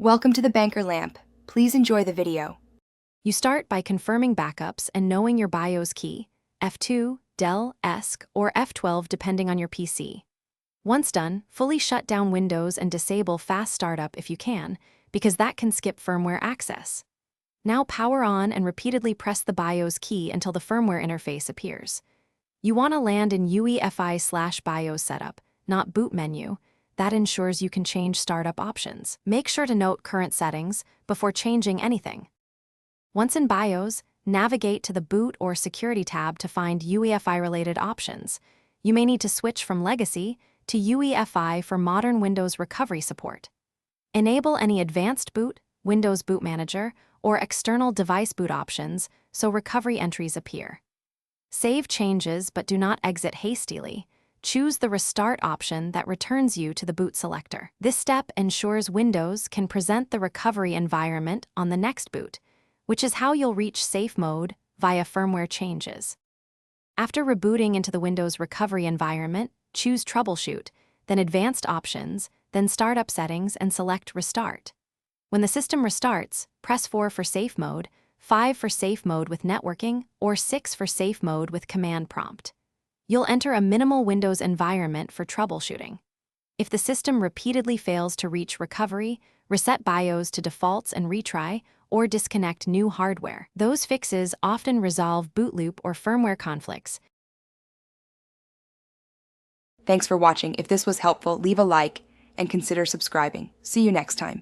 Welcome to the Banker Lamp. Please enjoy the video. You start by confirming backups and knowing your BIOS key, F2, Dell, ESC, or F12 depending on your PC. Once done, fully shut down Windows and disable fast startup if you can, because that can skip firmware access. Now power on and repeatedly press the BIOS key until the firmware interface appears. You want to land in UEFI/BIOS setup, not boot menu. That ensures you can change startup options. Make sure to note current settings before changing anything. Once in BIOS, navigate to the Boot or Security tab to find UEFI-related options. You may need to switch from Legacy to UEFI for modern Windows recovery support. Enable any Advanced Boot, Windows Boot Manager, or external device boot options so recovery entries appear. Save changes but do not exit hastily. Choose the Restart option that returns you to the boot selector. This step ensures Windows can present the recovery environment on the next boot, which is how you'll reach safe mode via firmware changes. After rebooting into the Windows recovery environment, choose Troubleshoot, then Advanced Options, then Startup Settings and select Restart. When the system restarts, press 4 for safe mode, 5 for safe mode with networking, or 6 for safe mode with command prompt. You'll enter a minimal Windows environment for troubleshooting. If the system repeatedly fails to reach recovery, reset BIOS to defaults and retry, or disconnect new hardware. Those fixes often resolve boot loop or firmware conflicts. Thanks for watching. If this was helpful, leave a like and consider subscribing. See you next time.